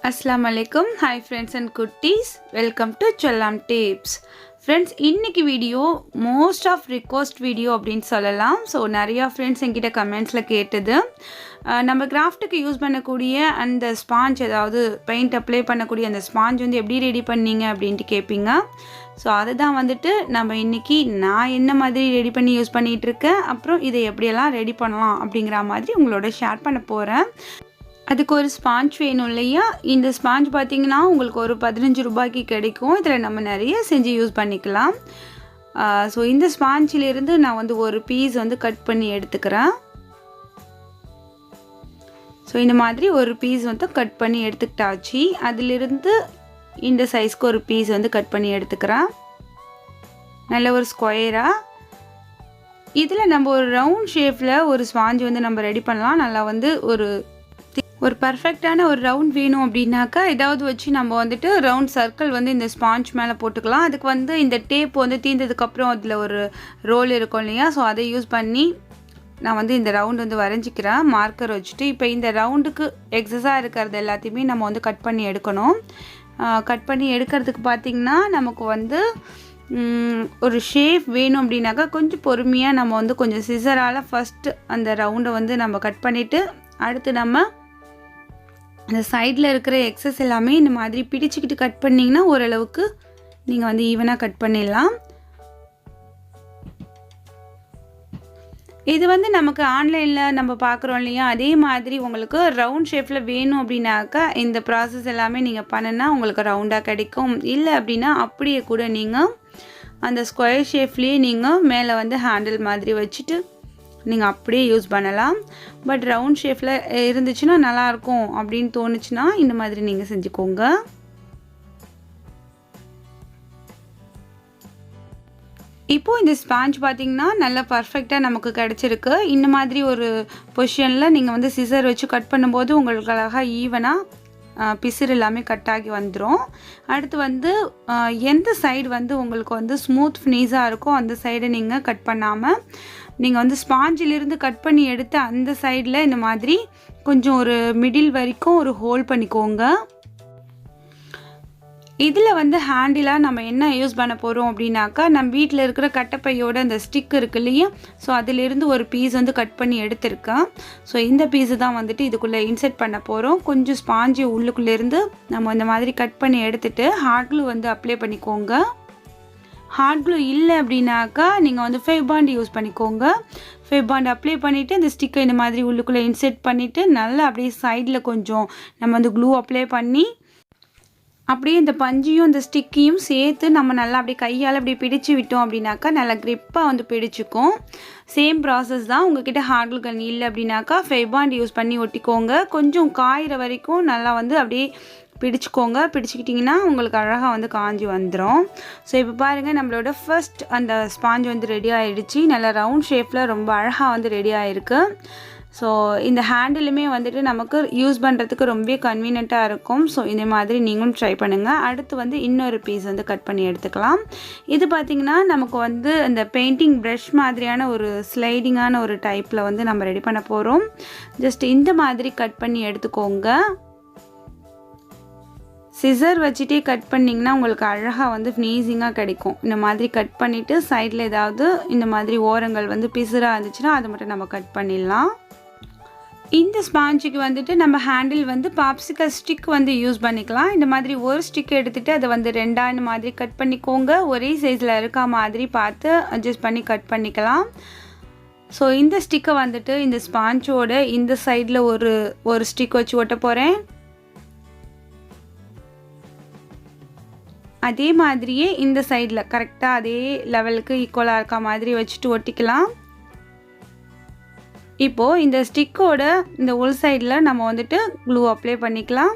Assalamu alaikum. Hi friends and kutis. Welcome to chellamtips. Friends, இன்னைக்கு video most of request video அப்படின்னு சொல்லலாம். So நிறையா friends என்கிட்ட கமெண்ட்ஸில் கேட்டது நம்ம கிராஃப்ட்டுக்கு யூஸ் பண்ணக்கூடிய அந்த ஸ்பாஞ்ச், அதாவது பெயிண்ட் அப்ளை பண்ணக்கூடிய அந்த ஸ்பாஞ்ச் வந்து எப்படி ரெடி பண்ணீங்க அப்படின்ட்டு கேட்பீங்க. ஸோ அதை தான் வந்துட்டு நம்ம இன்றைக்கி நான் என்ன மாதிரி ரெடி பண்ணி யூஸ் பண்ணிகிட்ருக்கேன், அப்புறம் இதை எப்படியெல்லாம் ரெடி பண்ணலாம் அப்படிங்கிற மாதிரி உங்களோட ஷேர் பண்ண போகிறேன். அதுக்கு ஒரு ஸ்பாஞ்ச் வேணும் இல்லையா? இந்த ஸ்பாஞ்ச் பார்த்திங்கன்னா உங்களுக்கு ஒரு 15 ரூபாய்க்கு கிடைக்கும். இதில் நம்ம நிறைய செஞ்சு யூஸ் பண்ணிக்கலாம். ஸோ இந்த ஸ்பாஞ்சிலிருந்து நான் வந்து ஒரு பீஸ் வந்து கட் பண்ணி எடுத்துக்கிறேன். ஸோ இந்த மாதிரி ஒரு பீஸ் வந்து கட் பண்ணி எடுத்துக்கிட்டாச்சு. அதிலிருந்து இந்த சைஸ்க்கு ஒரு பீஸ் வந்து கட் பண்ணி எடுத்துக்கிறேன். நல்ல ஒரு ஸ்கொயராக இதில் நம்ம ஒரு ரவுண்ட் ஷேப்பில் ஒரு ஸ்பாஞ்ச் வந்து நம்ம ரெடி பண்ணலாம். நல்லா வந்து ஒரு பர்ஃபெக்டான ஒரு ரவுண்ட் வேணும் அப்படின்னாக்கா ஏதாவது வச்சு நம்ம வந்துட்டு ரவுண்ட் சர்க்கிள் வந்து இந்த ஸ்பாஞ்ச் மேலே போட்டுக்கலாம். அதுக்கு வந்து இந்த டேப் வந்து தீர்ந்ததுக்கப்புறம் அதில் ஒரு ரோல் இருக்கும் இல்லையா? ஸோ அதை யூஸ் பண்ணி நான் வந்து இந்த ரவுண்ட் வந்து வரைஞ்சிக்கிறேன் மார்க்கர் வச்சுட்டு. இப்போ இந்த ரவுண்டுக்கு எக்ஸஸாக இருக்கிறது எல்லாத்தையுமே நம்ம வந்து கட் பண்ணி எடுக்கணும். கட் பண்ணி எடுக்கிறதுக்கு பார்த்திங்கன்னா நமக்கு வந்து ஒரு ஷேப் வேணும் அப்படின்னாக்கா கொஞ்சம் பொறுமையாக நம்ம வந்து கொஞ்சம் சிசரால் ஃபஸ்ட்டு அந்த ரவுண்டை வந்து நம்ம கட் பண்ணிவிட்டு அடுத்து நம்ம அந்த சைடில் இருக்கிற எக்ஸஸ் எல்லாமே இந்த மாதிரி பிடிச்சிக்கிட்டு கட் பண்ணிங்கன்னா ஓரளவுக்கு நீங்கள் வந்து ஈவனாக கட் பண்ணிடலாம். இது வந்து நமக்கு ஆன்லைனில் நம்ம பார்க்குறோம் இல்லையா? அதே மாதிரி உங்களுக்கு ரவுண்ட் ஷேப்பில் வேணும் அப்படின்னாக்கா இந்த ப்ராசஸ் எல்லாமே நீங்கள் பண்ணினா உங்களுக்கு ரவுண்டாக கிடைக்கும். இல்லை அப்படின்னா அப்படியே கூட நீங்கள் அந்த ஸ்கொயர் ஷேப்லேயே நீங்கள் மேலே வந்து ஹேண்டில் மாதிரி வச்சுட்டு நீங்கள் அப்படியே யூஸ் பண்ணலாம். பட் ரவுண்ட் ஷேப்பில் இருந்துச்சுன்னா நல்லாயிருக்கும் அப்படின்னு தோணுச்சுன்னா இந்த மாதிரி நீங்கள் செஞ்சுக்கோங்க. இப்போது இந்த ஸ்பாஞ்ச் பார்த்திங்கன்னா நல்லா பர்ஃபெக்டாக நமக்கு கிடச்சிருக்கு. இந்த மாதிரி ஒரு பொசிஷனில் நீங்கள் வந்து சிசர் வச்சு கட் பண்ணும்போது உங்களுக்கு அழகாக ஈவனாக பிசுறு எல்லாமே கட் ஆகி வந்துடும். அடுத்து வந்து எந்த சைடு வந்து உங்களுக்கு வந்து ஸ்மூத் ஃபினிஷாக இருக்கோ அந்த சைடை நீங்கள் கட் பண்ணாமல் நீங்கள் வந்து ஸ்பாஞ்சிலிருந்து கட் பண்ணி எடுத்து அந்த சைடில் இந்த மாதிரி கொஞ்சம் ஒரு மிடில் வரைக்கும் ஒரு ஹோல் பண்ணிக்கோங்க. இதில் வந்து ஹேண்டிலாக நம்ம என்ன யூஸ் பண்ண போகிறோம் அப்படின்னாக்கா நம்ம வீட்டில் இருக்கிற கட்டைப்பையோட அந்த ஸ்டிக் இருக்கு இல்லையா? ஸோ அதிலிருந்து ஒரு பீஸ் வந்து கட் பண்ணி எடுத்திருக்கேன். ஸோ இந்த பீஸு தான் வந்துட்டு இதுக்குள்ளே இன்செர்ட் பண்ண போகிறோம். கொஞ்சம் ஸ்பாஞ்சு உள்ளுக்குள்ளேருந்து நம்ம இந்த மாதிரி கட் பண்ணி எடுத்துகிட்டு ஹாட் க்ளூ வந்து அப்ளை பண்ணிக்கோங்க. ஹாட் க்ளூ இல்லை அப்படின்னாக்கா நீங்கள் வந்து ஃபேப் பாண்ட் யூஸ் பண்ணிக்கோங்க. ஃபேப் பாண்ட் அப்ளை பண்ணிவிட்டு இந்த ஸ்டிக்கை இந்த மாதிரி உள்ளுக்குள்ளே இன்செர்ட் பண்ணிவிட்டு நல்லா அப்படியே சைடில் கொஞ்சம் நம்ம வந்து க்ளூ அப்ளை பண்ணி அப்படியே இந்த பஞ்சையும் இந்த ஸ்டிக்கையும் சேர்த்து நம்ம நல்லா அப்படியே கையால் அப்படி பிடிச்சி விட்டோம் அப்படின்னாக்கா நல்லா க்ரிப்பாக வந்து பிடிச்சிக்கும். சேம் ப்ராசஸ் தான். உங்கள்கிட்ட ஹாட் க்ளூ கன் இல்லை அப்படின்னாக்கா ஃபேப் பாண்ட் யூஸ் பண்ணி ஒட்டிக்கோங்க. கொஞ்சம் காயிற வரைக்கும் நல்லா வந்து அப்படியே பிடிச்சிக்கோங்க. பிடிச்சிக்கிட்டிங்கன்னா உங்களுக்கு அழகாக வந்து காஞ்சி வந்துடும். ஸோ இப்போ பாருங்கள், நம்மளோட ஃபர்ஸ்ட் அந்த ஸ்பாஞ்ச் வந்து ரெடி ஆகிடுச்சு. நல்லா ரவுண்ட் ஷேப்பில் ரொம்ப அழகாக வந்து ரெடி ஆகிருக்கு. ஸோ இந்த ஹேண்டிலுமே வந்துட்டு நமக்கு யூஸ் பண்ணுறதுக்கு ரொம்ப கன்வீனியண்ட்டாக இருக்கும். ஸோ இந்த மாதிரி நீங்களும் ட்ரை பண்ணுங்கள். அடுத்து வந்து இன்னொரு பீஸ் வந்து கட் பண்ணி எடுத்துக்கலாம். இது பார்த்திங்கன்னா நமக்கு வந்து இந்த பெயிண்டிங் ப்ரஷ் மாதிரியான ஒரு ஸ்லைடிங்கான ஒரு டைப்பில் வந்து நம்ம ரெடி பண்ண போகிறோம். ஜஸ்ட் இந்த மாதிரி கட் பண்ணி எடுத்துக்கோங்க. சிசர் வச்சுட்டே கட் பண்ணிங்கன்னா உங்களுக்கு அழகாக வந்து ஃபினிஷிங்காக கிடைக்கும். இந்த மாதிரி கட் பண்ணிவிட்டு சைடில் ஏதாவது இந்த மாதிரி ஓரங்கள் வந்து பிசுராக இருந்துச்சுன்னா அதை மட்டும் நம்ம கட் பண்ணிடலாம். இந்த ஸ்பாஞ்சுக்கு வந்துட்டு நம்ம ஹேண்டில் வந்து பாப்சிக்கல் ஸ்டிக் வந்து யூஸ் பண்ணிக்கலாம். இந்த மாதிரி ஒரு ஸ்டிக் எடுத்துகிட்டு அதை வந்து ரெண்டாக இந்த மாதிரி கட் பண்ணிக்கோங்க. ஒரே சைஸில் இருக்க மாதிரி பார்த்து அட்ஜஸ்ட் பண்ணி கட் பண்ணிக்கலாம். ஸோ இந்த ஸ்டிக்கை வந்துட்டு இந்த ஸ்பாஞ்சோட இந்த சைடில் ஒரு ஸ்டிக் வச்சு ஒட்ட போகிறேன். அதே மாதிரியே இந்த சைடில் கரெக்டாக அதே லெவலுக்கு ஈக்குவலாக இருக்க மாதிரி வச்சுட்டு ஒட்டிக்கலாம். இப்போது இந்த ஸ்டிக்கோட இந்த உள் சைடில் நம்ம வந்துட்டு க்ளூ அப்ளை பண்ணிக்கலாம்.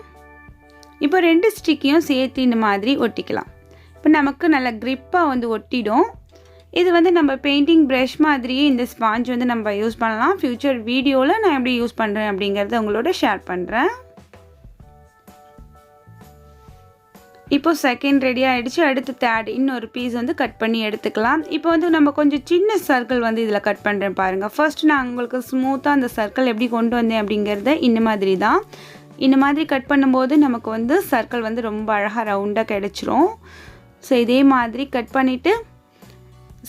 இப்போ 2 ஸ்டிக்கையும் சேர்த்து இந்த மாதிரி ஒட்டிக்கலாம். இப்போ நமக்கு நல்ல க்ரிப்பாக வந்து ஒட்டிடும். இது வந்து நம்ம பெயிண்டிங் ப்ரஷ் மாதிரியே இந்த ஸ்பாஞ்ச் வந்து நம்ம யூஸ் பண்ணலாம். ஃப்யூச்சர் வீடியோவில் நான் எப்படி யூஸ் பண்ணுறேன் அப்படிங்கிறத உங்களோட ஷேர் பண்ணுறேன். இப்போ செகண்ட் ரெடி ஆகிடுச்சு. அடுத்து தேர்ட் இன்னொரு பீஸ் வந்து கட் பண்ணி எடுத்துக்கலாம். இப்போ வந்து நம்ம கொஞ்சம் சின்ன சர்க்கிள் வந்து இதில் கட் பண்ணுறேன் பாருங்கள். ஃபர்ஸ்ட் நான் உங்களுக்கு ஸ்மூத்தாக அந்த சர்க்கிள் எப்படி கொண்டு வந்தேன் அப்படிங்கிறத இந்த மாதிரி தான் இந்த மாதிரி கட் பண்ணும்போது நமக்கு வந்து சர்க்கிள் வந்து ரொம்ப அழகாக ரவுண்டாக கிடச்சிரும். ஸோ இதே மாதிரி கட் பண்ணிவிட்டு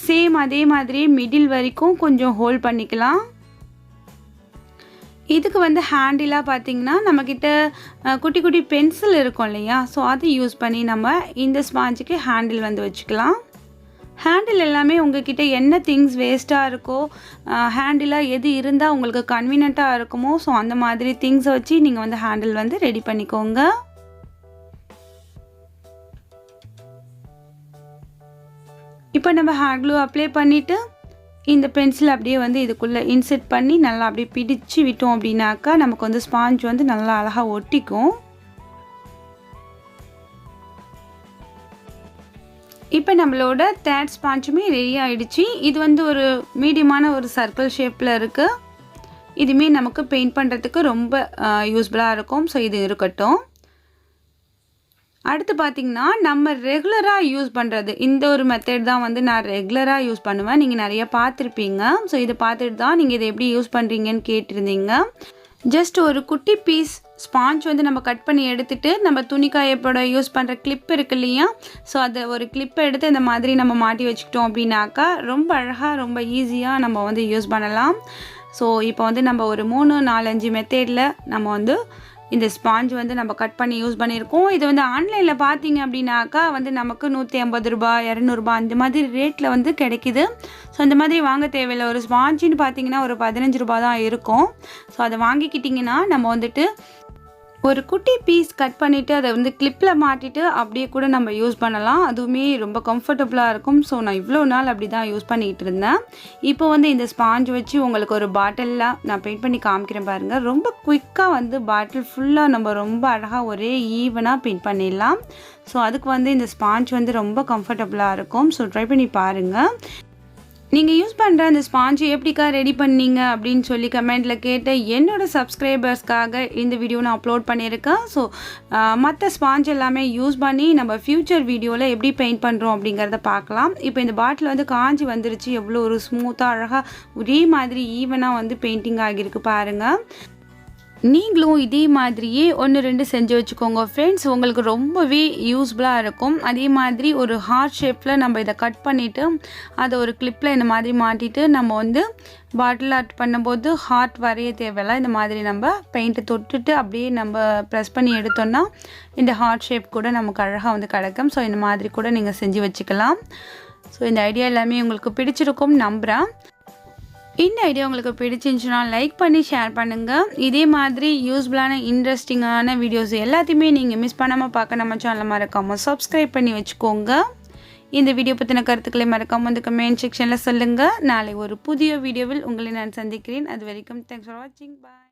சேம் அதே மாதிரியே மிடில் வரைக்கும் கொஞ்சம் ஹோல்ட் பண்ணிக்கலாம். இதுக்கு வந்து ஹேண்டிலாக பார்த்திங்கன்னா நம்மக்கிட்ட குட்டி குட்டி பென்சில் இருக்கும் இல்லையா, ஸோ அதை யூஸ் பண்ணி நம்ம இந்த ஸ்பாஞ்சுக்கு ஹேண்டில் வந்து வச்சுக்கலாம். ஹேண்டில் எல்லாமே உங்கள்கிட்ட என்ன திங்ஸ் வேஸ்ட்டாக இருக்கோ, ஹேண்டிலாக எது இருந்தால் உங்களுக்கு கன்வீனியண்ட்டாக இருக்குமோ, ஸோ அந்த மாதிரி திங்ஸை வச்சு நீங்கள் வந்து ஹேண்டில் வந்து ரெடி பண்ணிக்கோங்க. இப்போ நம்ம ஹேண்ட் க்ளூ அப்ளை பண்ணிவிட்டு இந்த பென்சில் அப்படியே வந்து இதுக்குள்ளே இன்செர்ட் பண்ணி நல்லா அப்படியே பிடிச்சி விட்டோம் அப்படின்னாக்கா நமக்கு வந்து ஸ்பாஞ்ச் வந்து நல்லா அழகாக ஒட்டிக்கும். இப்போ நம்மளோட தேர்ட் ஸ்பாஞ்சுமே ரெடி ஆகிடுச்சு. இது வந்து ஒரு மீடியமான ஒரு சர்க்கிள் ஷேப்பில் இருக்குது. இதுவுமே நமக்கு பெயிண்ட் பண்ணுறதுக்கு ரொம்ப யூஸ்ஃபுல்லாக இருக்கும். ஸோ இது இருக்கட்டும். அடுத்து பார்த்திங்கன்னா நம்ம ரெகுலராக யூஸ் பண்ணுறது இந்த ஒரு மெத்தட் தான் வந்து நான் ரெகுலராக யூஸ் பண்ணுவேன். நீங்கள் நிறையா பார்த்துருப்பீங்க. ஸோ இதை பார்த்துட்டு தான் நீங்கள் இதை எப்படி யூஸ் பண்ணுறீங்கன்னு கேட்டிருந்தீங்க. ஜஸ்ட் ஒரு குட்டி பீஸ் ஸ்பாஞ்ச் வந்து நம்ம கட் பண்ணி எடுத்துகிட்டு நம்ம துணி காயப்போட யூஸ் பண்ணுற கிளிப் இருக்கு இல்லையா, ஸோ அதை ஒரு கிளிப்பை எடுத்து இந்த மாதிரி நம்ம மாட்டி வச்சுக்கிட்டோம் அப்படின்னாக்கா ரொம்ப அழகாக ரொம்ப ஈஸியாக நம்ம வந்து யூஸ் பண்ணலாம். ஸோ இப்போ வந்து நம்ம ஒரு 3-4-5 மெத்தடில் நம்ம வந்து இந்த ஸ்பாஞ்ச் வந்து நம்ம கட் பண்ணி யூஸ் பண்ணியிருக்கோம். இது வந்து ஆன்லைனில் பார்த்தீங்க அப்படின்னாக்கா வந்து நமக்கு ₹150 ₹200 அந்த மாதிரி ரேட்டில் வந்து கிடைக்கிது. ஸோ அந்த மாதிரி வாங்க தேவையில்லை. ஒரு ஸ்பாஞ்சுன்னு பார்த்தீங்கன்னா ஒரு ₹15 தான் இருக்கும். ஸோ அதை வாங்கிக்கிட்டிங்கன்னா நம்ம வந்துட்டு ஒரு குட்டி பீஸ் கட் பண்ணிவிட்டு அதை வந்து கிளிப்பில் மாட்டிட்டு அப்படியே கூட நம்ம யூஸ் பண்ணலாம். அதுவுமே ரொம்ப கம்ஃபர்டபுளாக இருக்கும். ஸோ நான் இவ்வளோ நாள் அப்படி தான் யூஸ் பண்ணிகிட்டு இருந்தேன். இப்போ வந்து இந்த ஸ்பாஞ்ச் வச்சு உங்களுக்கு ஒரு பாட்டிலில் நான் பெயிண்ட் பண்ணி காமிக்கிறேன் பாருங்கள். ரொம்ப குயிக்காக வந்து பாட்டில் ஃபுல்லாக நம்ம ரொம்ப அழகாக ஒரே ஈவனாக பெயிண்ட் பண்ணிடலாம். ஸோ அதுக்கு வந்து இந்த ஸ்பாஞ்ச் வந்து ரொம்ப கம்ஃபர்டபுளாக இருக்கும். ஸோ ட்ரை பண்ணி பாருங்கள். நீங்கள் யூஸ் பண்ணுற அந்த ஸ்பாஞ்சு எப்படிக்கா ரெடி பண்ணீங்க அப்படின்னு சொல்லி கமெண்டில் கேட்ட என்னோடய சப்ஸ்கிரைபர்ஸ்க்காக இந்த வீடியோ நான் அப்லோட் பண்ணியிருக்கேன். ஸோ மற்ற ஸ்பாஞ்ச் எல்லாமே யூஸ் பண்ணி நம்ம ஃப்யூச்சர் வீடியோவில் எப்படி பெயிண்ட் பண்ணுறோம் அப்படிங்கிறத பார்க்கலாம். இப்போ இந்த பாட்டில் வந்து காஞ்சி வந்துருச்சு. எவ்வளோ ஒரு ஸ்மூத்தாக அழகாக ஒரே மாதிரி ஈவனாக வந்து பெயிண்டிங் ஆகியிருக்கு பாருங்கள். நீங்களும் இதே மாதிரியே 1-2 செஞ்சு வச்சுக்கோங்க ஃப்ரெண்ட்ஸ். உங்களுக்கு ரொம்பவே யூஸ்ஃபுல்லாக இருக்கும். அதே மாதிரி ஒரு ஹார்ட் ஷேப்பில் நம்ம இதை கட் பண்ணிவிட்டு அதை ஒரு கிளிப்பில் இந்த மாதிரி மாட்டிட்டு நம்ம வந்து பாட்டில் ஆர்ட் பண்ணும்போது ஹார்ட் வரைய தேவையில்லை. இந்த மாதிரி நம்ம பெயிண்ட்டை தொட்டுட்டு அப்படியே நம்ம ப்ரெஸ் பண்ணி எடுத்தோன்னா இந்த ஹார்ட் ஷேப் கூட நமக்கு அழகாக வந்து கிடைக்கும். ஸோ இந்த மாதிரி கூட நீங்கள் செஞ்சு வச்சுக்கலாம். ஸோ இந்த ஐடியா எல்லாமே உங்களுக்கு பிடிச்சிருக்கும் நம்புகிறேன். இந்த ஐடியா உங்களுக்கு பிடிச்சிருந்துச்சுன்னா லைக் பண்ணி ஷேர் பண்ணுங்கள். இதே மாதிரி யூஸ்ஃபுல்லான இன்ட்ரெஸ்டிங்கான வீடியோஸ் எல்லாத்தையுமே நீங்கள் மிஸ் பண்ணாமல் பார்க்க நம்ம சேனலை மறக்காமல் சப்ஸ்கிரைப் பண்ணி வச்சுக்கோங்க. இந்த வீடியோ பற்றின கருத்துக்களை மறக்காமல் வந்து கமெண்ட் செக்ஷனில் சொல்லுங்கள். நாளை ஒரு புதிய வீடியோவில் உங்களை நான் சந்திக்கிறேன். அது வரைக்கும் தேங்க்ஸ் ஃபார் வாட்சிங். பாய்.